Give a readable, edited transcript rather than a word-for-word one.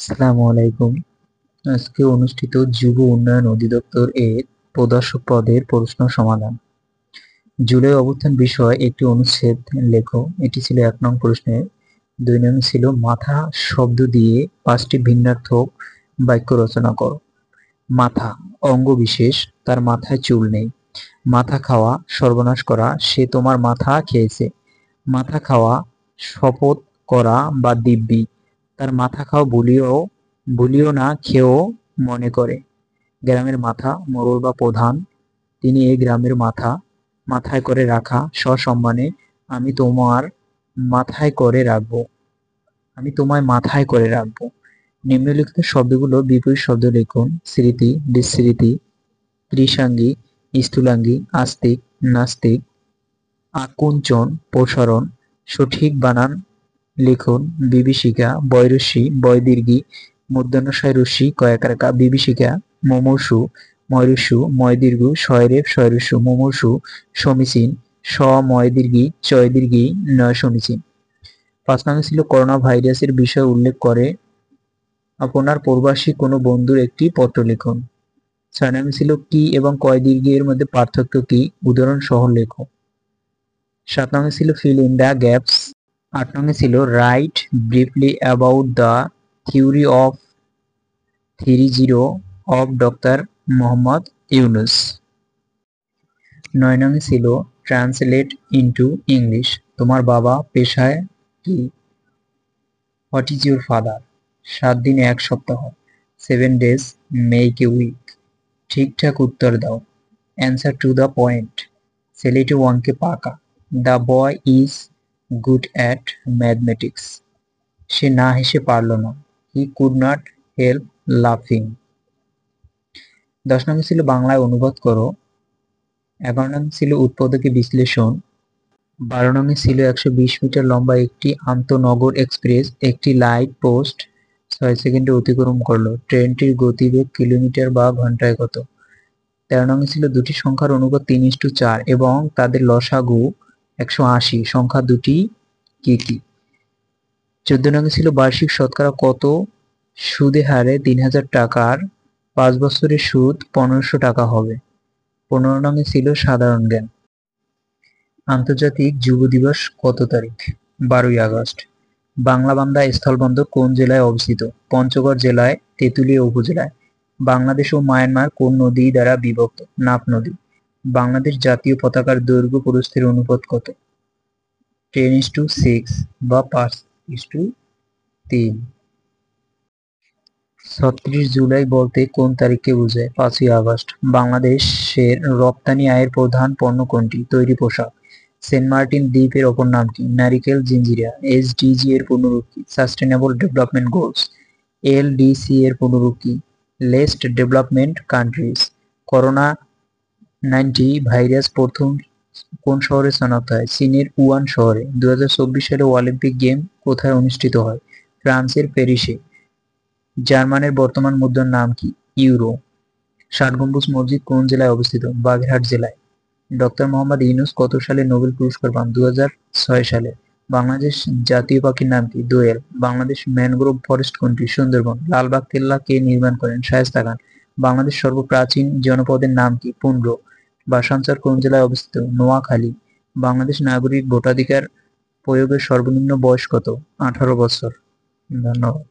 আসসালামু আলাইকুম। আজকে অনুষ্ঠিত যুব উন্নয়ন অধিদপ্তর এর প্রদর্শক পদের প্রশ্ন সমাধান। জুলাই অভ্যুত্থান বিষয়ে একটি অনুচ্ছেদ লেখো। এটি ছিল ১ নং প্রশ্নের। ২ নং ছিল মাথা শব্দ দিয়ে ৫টি ভিন্নার্থক বাক্য রচনা করো। মাথা অঙ্গবিশেষ, তার মাথায় চুল নেই। মাথা খাওয়া সর্বনাশ করা, সে তোমার মাথা খেয়েছে। মাথা খাওয়া শপথ করা বা দিব্যি, তার মাথা খাও বলিও না খেয়েও মনে করে। গ্রামের মাথা মোড়ল বা প্রধান, তিনি এই গ্রামের মাথা। মাথায় করে রাখা সসম্মানে, আমি তোমার মাথায় করে রাখবো, আমি তোমায় মাথায় করে রাখবো। নিম্নলিখিত শব্দগুলো বিপরীত শব্দ লিখুন। স্মৃতি, বিস্মৃতি, ত্রিসাঙ্গী, স্থূলাঙ্গী, আস্তিক, নাস্তিক, আকুঞ্চন, প্রসারণ। সঠিক বানান লিখুন। বিভীষিকা, বয়রস্যি, বয়দীর্ঘী, মূর্ধন্যস্বয় রস্যি কয়াকারকা, বিভীষিকা। মুমূর্ষু, ময়ূরস্যু, ময়দীর্ঘ, শয়রেফ, শয়রস্যু, মুমূর্ষু, সমীচীন, ময়দীর্ঘী, চয়দীর্ঘী, নয় সমীচীন। ৫ নম্বর ছিল করোনা ভাইরাসের বিষয় উল্লেখ করে আপনার প্রবাসী কোনো বন্ধুর একটি পত্র লিখুন। ৬ নম্বর ছিল কি এবং কয় দীর্ঘী এর মধ্যে পার্থক্য কি, উদাহরণ সহ লেখো। ৭ নম্বর ছিল ফিল ইন দ্য গ্যাপস। ৮ নম্বর ছিল right briefly about the theory of 30 of doctor Mohammad Yunus. ৯ নম্বর ছিল ট্রান্সলেট ইনটু ইংলিশ। তোমার বাবা পেশায় কি? What is your father? ৭ দিন ১ সপ্তাহ। 7 ডেজ মেক এ উইক। ঠিকঠাক উত্তর দাও। Answer to the point. ছেলেটি অঙ্কে পাকা। The boy is good at mathematics. সে না হেসে পারল না। হি কুড নট হেল্প লাফিং। ১০ নম্বর ছিল বাংলায় অনুবাদ করো। ১১ নম্বর ছিল উৎপাদকে বিশ্লেষণ। ১২ নম্বর ছিল ১২০ মিটার লম্বা একটি আন্তঃনগর এক্সপ্রেস একটি লাইট পোস্ট ৬ সেকেন্ডে অতিক্রম করলো। ট্রেনটির গতিবেগ কিলোমিটার বা ঘন্টায় কত? ১৩ নম্বর ছিল দুটি সংখ্যার অনুপাত ৩:৪ এবং তাদের লসাগু ১৮০। সংখ্যা দুটি কি কি? ১৪ নম্বর ছিল বার্ষিক শতকরা কত সুদে হারে ৩,০০০ টাকার ৫ বছরের সুদ ১৫০০ টাকা হবে। ১৫ নম্বর ছিল সাধারণ জ্ঞান। আন্তর্জাতিক যুব দিবস কত তারিখ? ১২ই আগস্ট। বাংলা বান্দা স্থলবন্দর কোন জেলায় অবস্থিত? পঞ্চগড় জেলায়, তেঁতুলিয়া উপজেলায়। বাংলাদেশ ও মায়ানমার কোন নদী দ্বারা বিভক্ত? নাফ নদী। বাংলাদেশ জাতীয় পতাকার দৈর্ঘ্য প্রস্থের অনুপাত কত? 10:6 বা 5:3। ৩৬ জুলাই বলতে কোন তারিখকে বোঝায়? ৫ই আগস্ট। বাংলাদেশের রপ্তানি আয়ের প্রধান পণ্য কোনটি? তৈরি পোশাক। সেন্ট মার্টিন দ্বীপের অপর নাম কি? নারিকেল জিঞ্জিরা। এসডিজি এর পূর্ণরূপ কি? Sustainable development goals. এলডিসি এর পূর্ণরূপ কি? Least development countries. Corona 19 virus প্রথম কোন শহরে শনাক্ত হয়? চীনের উয়ান শহরে। 2024 সালে অলিম্পিক গেম কোথায় অনুষ্ঠিত হয়? ফ্রান্সের প্যারিসে। জার্মানের বর্তমান মুদ্রার নাম কি? ইউরো। ৬০ গম্বুজ মসজিদ কোন জেলায় অবস্থিত? বাগেরহাট জেলায়। ডক্টর মোহাম্মদ ইউনূস কত সালে নোবেল পুরস্কার পান? 2006 সালে। বাংলাদেশ জাতীয় পাখির নাম কি? দোয়েল। বাংলাদেশ ম্যানগ্রোভ ফরেস্ট কোনটি? সুন্দরবন। লালবাগ কেল্লা কে নির্মাণ করেন? শায়েস্তা খান। বাংলাদেশ সর্বপ্রাচীন জনপদের নাম কি? পুন্ড। বাসানচর কোন জেলায় অবস্থিত? নোয়াখালী। বাংলাদেশ নাগরিক ভোটাধিকার প্রয়োগের সর্বনিম্ন বয়স কত? 18 বছর। ধন্যবাদ।